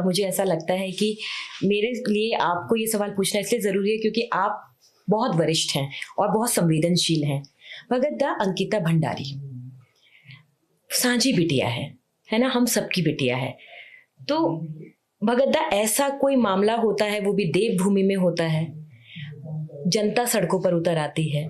मुझे ऐसा लगता है कि मेरे लिए आपको ये सवाल पूछना इसलिए ज़रूरी है क्योंकि आप बहुत वरिष्ठ हैं और बहुत संवेदनशील हैं। भगत दा अंकिता भंडारी सांझी बिटिया है ना, हम सबकी बिटिया है। तो भगत दा ऐसा कोई मामला होता है, वो भी देवभूमि में होता है, जनता सड़कों पर उतर आती है,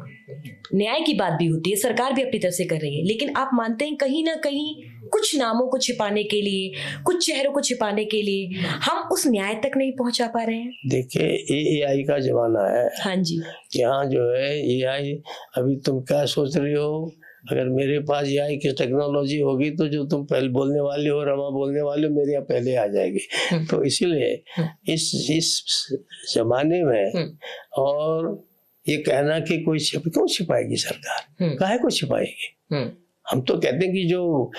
न्याय की बात भी होती है, सरकार भी अपनी तरफ से कर रही है, लेकिन आप मानते हैं कहीं ना कहीं कुछ नामों को छिपाने के लिए, कुछ चेहरों को छिपाने के लिए हम उस न्याय तक नहीं पहुंचा पा रहे हैं? देखिए, एआई का जमाना है। हाँ जी। यहाँ जो है एआई, अभी तुम क्या सोच रही हो, अगर मेरे पास एआई की टेक्नोलॉजी होगी तो जो तुम पहले बोलने वाली हो, रमा बोलने वाली हो, मेरे यहाँ पहले आ जाएगी। तो इसीलिए इस जमाने में और ये कहना कि कोई क्यों छिपाएगी सरकार, काहे को छिपाएगी? हम तो कहते हैं कि जो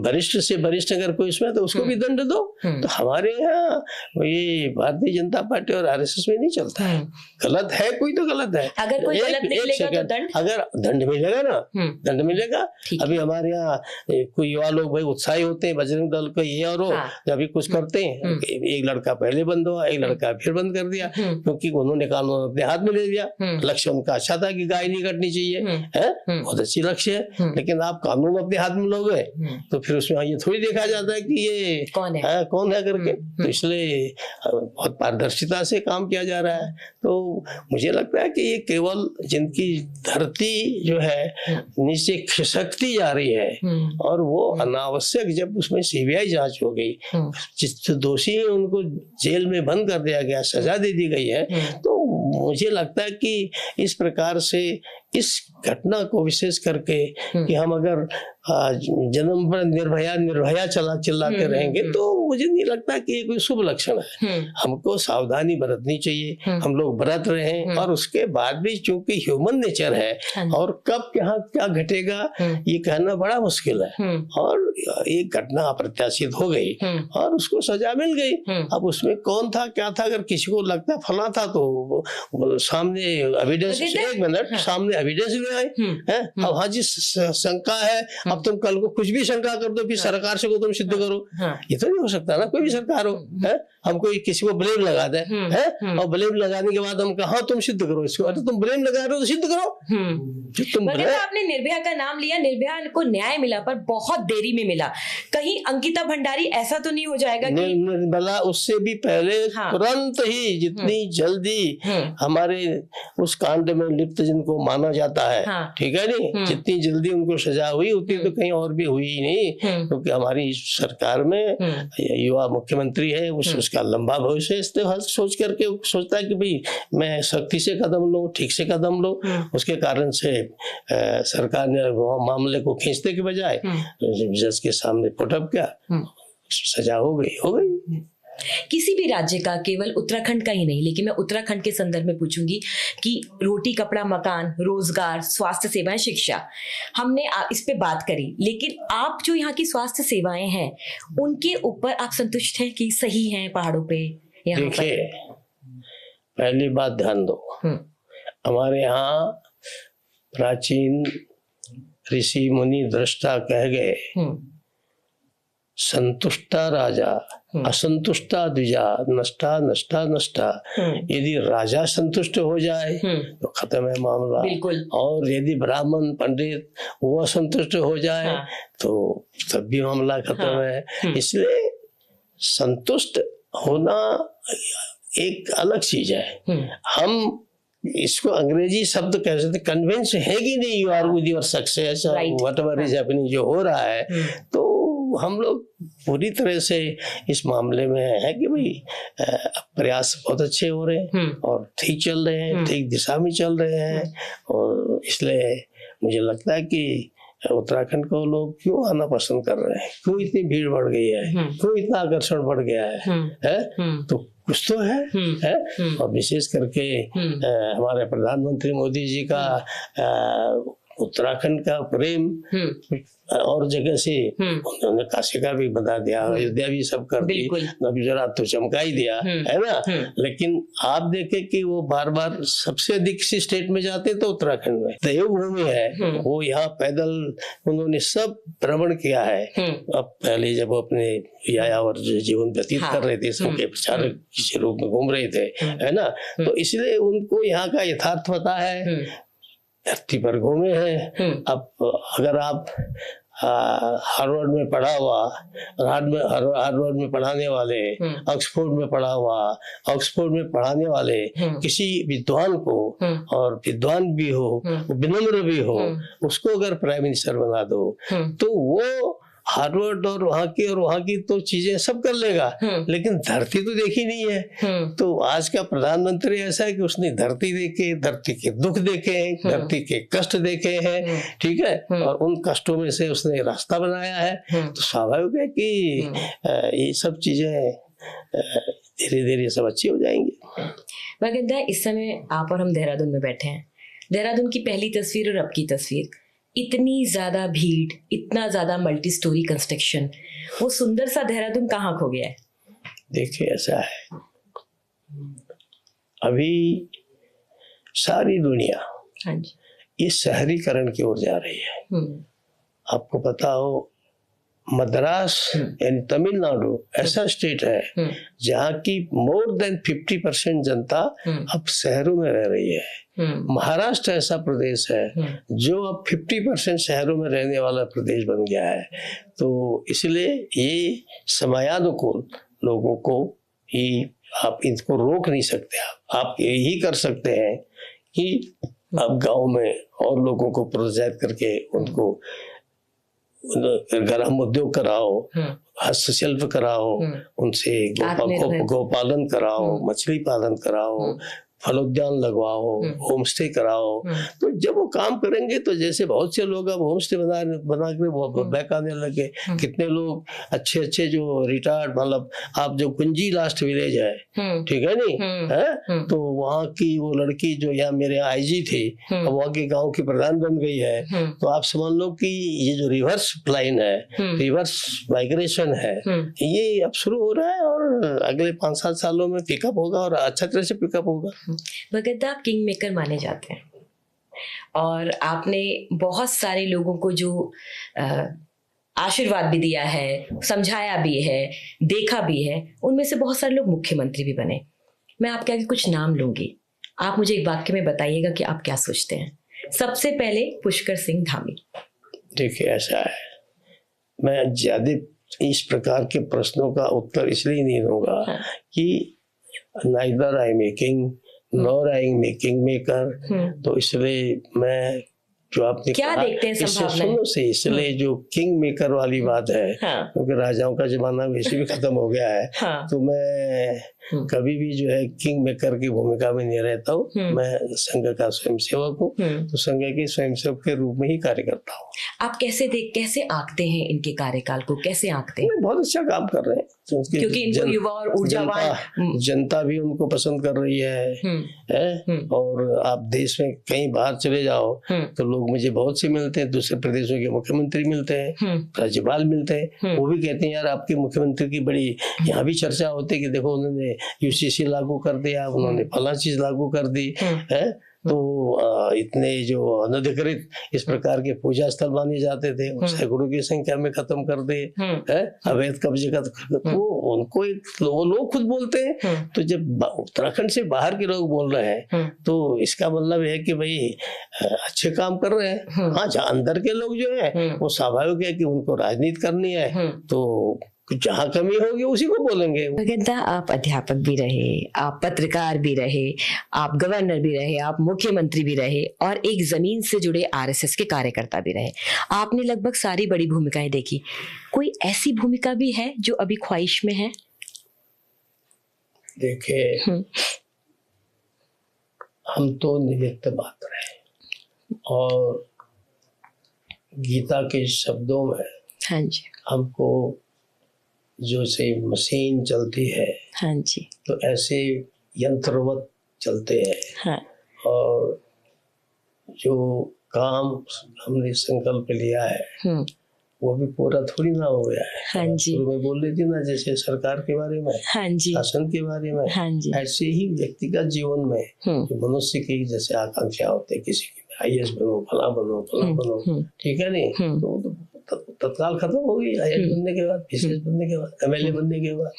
वरिष्ठ से वरिष्ठ अगर कोई इसमें तो उसको भी दंड दो। तो हमारे यहाँ ये भारतीय जनता पार्टी और आरएसएस में नहीं चलता है। गलत है कोई तो गलत है। अगर कोई गलत निकलेगा तो दंड, अगर दंड मिलेगा ना, दंड मिलेगा। अभी हमारे यहाँ कोई युवा लोग भाई उत्साही होते हैं, बजरंग दल का ये और अभी कुछ करते हैं, एक लड़का पहले बंद हुआ, एक लड़का फिर बंद कर दिया, क्योंकि उन्होंने कानून अपने हाथ में ले लिया। लक्ष्य उनका अच्छा था कि गाय नहीं कटनी चाहिए, बहुत अच्छी लक्ष्य है, लेकिन आप कानून अपने हाथ में लोगे तो फिर उसमें ये थोड़ी देखा जाता है कि ये कौन है करके। तो इसलिए बहुत पारदर्शिता से काम किया जा रहा है। तो मुझे लगता है कि ये केवल जिनकी धरती जो है नीचे खिसकती जा रही है, और वो अनावश्यक जब उसमें सीबीआई जांच हो गई, जिस दोषी है उनको जेल में बंद कर दिया गया, सजा दे दी गई है, तो मुझे लगता है कि इस प्रकार से इस घटना को विशेष करके कि हम अगर जन्म पर निर्भया चिल्लाते रहेंगे तो मुझे नहीं लगता कि ये कोई शुभ लक्षण है। हमको सावधानी बरतनी चाहिए, हम लोग बरत रहे हैं, और उसके बाद भी चूंकि ह्यूमन नेचर है और कब यहाँ क्या घटेगा ये कहना बड़ा मुश्किल है। और एक घटना अप्रत्याशित हो गई और उसको सजा मिल गई। अब उसमें कौन था क्या था, अगर किसी को लगता फला था तो सामने एविडेंस, एक मिनट, सामने एविडेंस ले आए हैं। अब हाँ जी शंका है, अब तुम कल को कुछ भी शंका कर दो, फिर सरकार से को तुम सिद्ध करो, ये तो नहीं हो सकता ना। कोई भी सरकार हो, हम कोई किसी को ब्लेम लगा दे हैं, और ब्लेम लगाने के बाद हम कहा तुम सिद्ध करो इसको, अरे तुम ब्लेम लगा रहे हो तो सिद्ध करो। तुम आपने निर्भया का नाम लिया, निर्भया को न्याय मिला पर बहुत देरी में मिला, कहीं अंकिता भंडारी ऐसा तो नहीं हो जाएगा कि निर्भया उससे भी पहले तुरंत ही, जितनी जल्दी हमारे उस कांड में लिप्त जिनको माना जाता है, ठीक है नहीं, जितनी जल्दी उनको सजा हुई उतनी तो कहीं और भी हुई ही नहीं, क्योंकि हमारी सरकार में युवा मुख्यमंत्री है, उसका लंबा भविष्य, इसलिए सोच करके सोचता है कि भाई मैं सख्ती से कदम लूं, ठीक से कदम लूं। उसके कारण से सरकार ने मामले को खींचने के बजाय जज के सामने पुटअप किया, सजा हो गई। किसी भी राज्य का, केवल उत्तराखंड का ही नहीं, लेकिन मैं उत्तराखंड के संदर्भ में पूछूंगी कि रोटी कपड़ा मकान, रोजगार, स्वास्थ्य सेवाएं, शिक्षा, हमने इस पे बात करी, लेकिन आप जो यहाँ की स्वास्थ्य सेवाएं हैं उनके ऊपर आप संतुष्ट हैं कि सही हैं पहाड़ों पे? देखिए, पहली बात ध्यान दो, हमारे यहाँ प्राचीन ऋषि मुनि दृष्टा कह गए, संतुष्टा राजा असंतुष्टा द्विजा, नष्टा नष्टा नष्टा। यदि राजा संतुष्ट हो जाए तो खत्म है मामला, और यदि ब्राह्मण पंडित वो असंतुष्ट हो जाए तो तब भी मामला खत्म है। इसलिए संतुष्ट होना एक अलग चीज है। हम इसको अंग्रेजी शब्द कह सकते, कन्विंस है कि नहीं you are with your success, whatever is happening, जो हो रहा है। तो हम लोग पूरी तरह से इस मामले में है कि भाई प्रयास बहुत अच्छे हो रहे हैं और ठीक चल रहे हैं, ठीक दिशा में चल रहे हैं। और इसलिए मुझे लगता है कि उत्तराखंड को लोग क्यों आना पसंद कर रहे हैं, क्यों इतनी भीड़ बढ़ गई है, क्यों इतना आकर्षण बढ़ गया है? तो कुछ तो है। और विशेष करके हमारे प्रधानमंत्री मोदी जी का उत्तराखंड का प्रेम और जगह से उन्होंने काशी का भी बता दिया, अयोध्या भी सब कर दी, गुजरात तो चमका ही दिया, है ना। लेकिन आप देखें कि वो बार बार सबसे अधिक किसी स्टेट में जाते तो उत्तराखंड में देवभूमि है, वो यहाँ पैदल उन्होंने सब भ्रमण किया है। अब पहले जब वो अपने यायावर जीवन व्यतीत कर रहे थे, सबके प्रचारक के रूप में घूम रहे थे, है ना, तो इसलिए उनको यहाँ का यथार्थ पता है, धरती पर घूमे हैं। अब अगर आप हार्वर्ड में पढ़ा हुआ, हार्वर्ड में पढ़ाने वाले, ऑक्सफोर्ड में पढ़ा हुआ, ऑक्सफोर्ड में पढ़ाने वाले किसी विद्वान को, और विद्वान भी हो, विनम्र भी हो, उसको अगर प्राइम मिनिस्टर बना दो तो वो हार्वर्ड और वहाँ की तो चीजें सब कर लेगा, लेकिन धरती तो देखी नहीं है। तो आज का प्रधानमंत्री ऐसा है कि उसने धरती देखे, धरती के दुख देखे हैं, धरती के कष्ट देखे हैं, ठीक है, और उन कष्टों में से उसने रास्ता बनाया है। तो स्वाभाविक है कि ये सब चीजें धीरे धीरे सब अच्छी हो जाएंगी। भगत, इस समय आप और हम देहरादून में बैठे हैं। देहरादून की पहली तस्वीर और अब की तस्वीर, इतनी ज्यादा भीड़, इतना ज्यादा मल्टी स्टोरी कंस्ट्रक्शन, वो सुंदर सा देहरादून कहाँ खो गया है? देखिए ऐसा है, अभी सारी दुनिया इस शहरीकरण की ओर जा रही है। आपको पता हो, मद्रास यानी तमिलनाडु ऐसा स्टेट है जहाँ की मोर देन 50% जनता अब शहरों में रह रही है। महाराष्ट्र ऐसा प्रदेश है जो अब 50% शहरों में रहने वाला प्रदेश बन गया है। तो इसलिए ये समयानुकूल लोगों को ही, आप इनको रोक नहीं सकते। आप यही कर सकते हैं कि आप गांव में और लोगों को प्रोत्साहित करके उनको ग्राम उद्योग कराओ, हस्तशिल्प कराओ, उनसे गोपालन कराओ, मछली पालन कराओ, फलोद्यान लगवाओ, होम स्टे कराओ। तो जब वो काम करेंगे तो जैसे बहुत से लोग अब होम स्टे बना के बैक आने लगे। कितने लोग अच्छे जो रिटायर्ड, मतलब आप जो कुंजी लास्ट विलेज है, ठीक है नहीं है, तो वहाँ की वो लड़की जो यहाँ मेरे आईजी थी, अब वहाँ के गाँव की प्रधान बन गई है। तो आप समझ लो कि ये जो रिवर्स फ्लाइन है, रिवर्स माइग्रेशन है, ये अब शुरू हो रहा है और अगले 5-7 सालों में पिकअप होगा और अच्छा तरह से पिकअप होगा। भगत, आप किंग मेकर माने जाते हैं और आपने बहुत सारे लोगों को जो आशीर्वाद भी दिया है, समझाया भी है, देखा भी है, उनमें से बहुत सारे लोग मुख्यमंत्री भी बने। मैं आपके आगे कुछ नाम लूंगी, आप मुझे एक वाक्य में बताइएगा कि आप क्या सोचते हैं। सबसे पहले पुष्कर सिंह धामी। देखिए ऐसा है, मैं ज्यादा इस प्रकार के प्रश्नों का उत्तर इसलिए नहीं दूंगा कि neither I am a king nor I am a kingmaker। तो इसलिए मैं जो आपने क्या देखते हैं संभावना से, इसलिए जो किंग मेकर वाली बात है, क्योंकि राजाओं का जमाना वैसे भी खत्म हो गया है, तो मैं कभी भी जो है किंग मेकर की भूमिका में नहीं रहता हूँ। मैं संघ का स्वयंसेवक हूँ, तो संघ के स्वयंसेवक के रूप में ही कार्य करता हूँ। आप कैसे आंकते हैं इनके कार्यकाल को, कैसे आंकते हैं? बहुत अच्छा काम कर रहे हैं, क्योंकि इनको युवा और ऊर्जावान जनता भी उनको पसंद कर रही है। और आप देश में कहीं बाहर चले जाओ तो लोग मुझे बहुत से मिलते हैं, दूसरे प्रदेशों के मुख्यमंत्री मिलते हैं, राज्यपाल मिलते हैं, वो भी कहते हैं यार आपके मुख्यमंत्री की बड़ी यहाँ भी चर्चा होती है कि देखो उन्होंने यूसीसी लागू कर दिया, उन्होंने फला चीज लागू कर दी है। तो इतने जो अनधिकृत इस प्रकार के पूजा स्थल माने जाते थे सैकड़ों की संख्या में खत्म कर दे है, अवैध कब्जे का। तो उनको वो लोग खुद बोलते हैं। तो जब उत्तराखंड से बाहर के लोग बोल रहे हैं तो इसका मतलब है कि भाई अच्छे काम कर रहे हैं। हाँ, जहाँ अंदर के लोग जो है वो स्वाभाविक है कि उनको राजनीति करनी है, तो जहाँ कमी होगी उसी को बोलेंगे। भगत, आप अध्यापक भी रहे, आप पत्रकार भी रहे, आप गवर्नर भी रहे, आप मुख्यमंत्री भी रहे और एक जमीन से जुड़े आरएसएस के कार्यकर्ता भी रहे। आपने लगभग सारी बड़ी भूमिकाएं देखी। कोई ऐसी भूमिका भी है जो अभी ख्वाहिश में है? देखिए, हम तो निमित्त मात्र हैं और गीता के शब्दों में हाँ जी, हमको जो से मशीन चलती है, हाँ जी, तो ऐसे यंत्रवत चलते हैं। हाँ। और जो काम हमने संकल्प लिया है वो भी पूरा थोड़ी ना हो गया है। हाँ जी। शुरू में बोल रही थी ना, जैसे सरकार के बारे में, हाँ जी, शासन के बारे में, हाँ जी, ऐसे ही व्यक्तिगत जीवन में जो मनुष्य की जैसे आकांक्षा होते, किसी की IAS बनो, फला बनो, फला बनो, ठीक है नहीं, तो तत्काल खत्म हो गई। IAS बनने के बाद, PCS बनने के बाद, MLA बनने के बाद,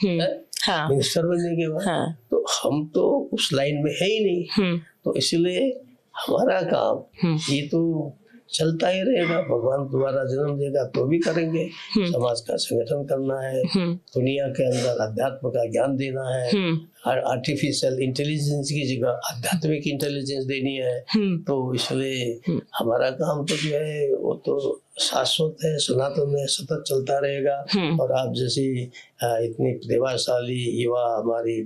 मिनिस्टर बनने के बाद, तो हम तो उस लाइन में है ही नहीं। तो इसलिए हमारा काम ये तो चलता ही रहेगा। भगवान दोबारा जन्म देगा तो भी करेंगे। समाज का संगठन करना है, दुनिया के अंदर अध्यात्म का ज्ञान देना है, आर्टिफिशियल इंटेलिजेंस की जगह आध्यात्मिक इंटेलिजेंस देनी है। तो इसलिए हमारा काम तो जो है वो तो शाश्वत है, सनातन है, सतत चलता रहेगा। और आप जैसी इतनी प्रतिभाशाली युवा हमारी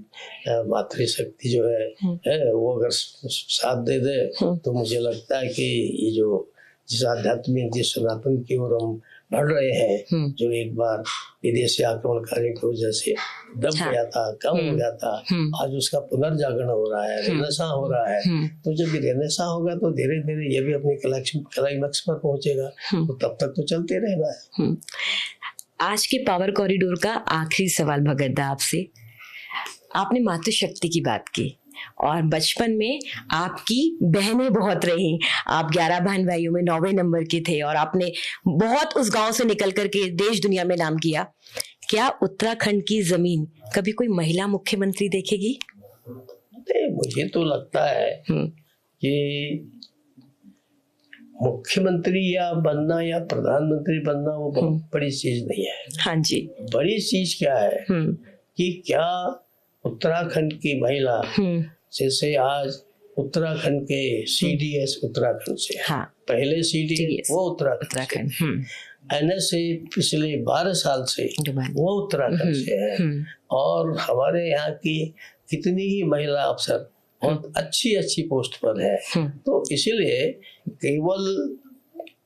मातृशक्ति जो है वो अगर साथ दे दे तो मुझे लगता है कि ये जो जिस आध्यात्मिक जिस सनातन की ओर हम बढ़ रहे हैं, जो एक बार विदेशी आक्रमणकारियों की वजह से दब गया था, कम हो गया था, आज उसका पुनर्जागरण हो रहा है, रेनेसां हो रहा है। तो जब रेनेसां होगा तो धीरे धीरे ये भी अपनी क्लाइमैक्स पर पहुंचेगा। तो तब तक तो चलते रहना है। आज के पावर कॉरिडोर का आखिरी सवाल भगत दा आपसे, आपने मातृशक्ति की बात की और बचपन में आपकी बहनें बहुत रही, आप 11 बहन भाइयों में 9वें नंबर के थे और आपने बहुत उस गांव से निकल करके देश दुनिया में नाम किया। क्या उत्तराखंड की जमीन कभी कोई महिला मुख्यमंत्री देखेगी? मुझे तो लगता है कि मुख्यमंत्री या बनना या प्रधानमंत्री बनना वो बहुत बड़ी चीज नहीं है। हाँ जी। बड़ी चीज क्या है कि क्या उत्तराखंड की महिला, जैसे आज उत्तराखंड के CDS उत्तराखंड से, हाँ, पहले CDS वो उत्तराखंड, NSA पिछले 12 साल से वो उत्तराखंड से है। और हमारे यहाँ की कितनी ही महिला अफसर बहुत अच्छी पोस्ट पर है। तो इसीलिए केवल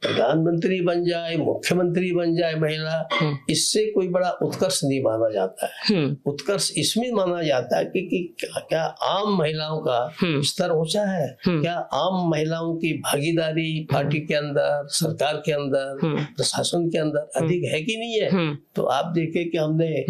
प्रधानमंत्री बन जाए, मुख्यमंत्री बन जाए महिला, इससे कोई बड़ा उत्कर्ष नहीं माना जाता है। उत्कर्ष इसमें माना जाता है कि क्या आम महिलाओं का स्तर ऊंचा है, क्या आम महिलाओं की भागीदारी पार्टी के अंदर, सरकार के अंदर, प्रशासन के अंदर अधिक है कि नहीं है। तो आप देखें कि हमने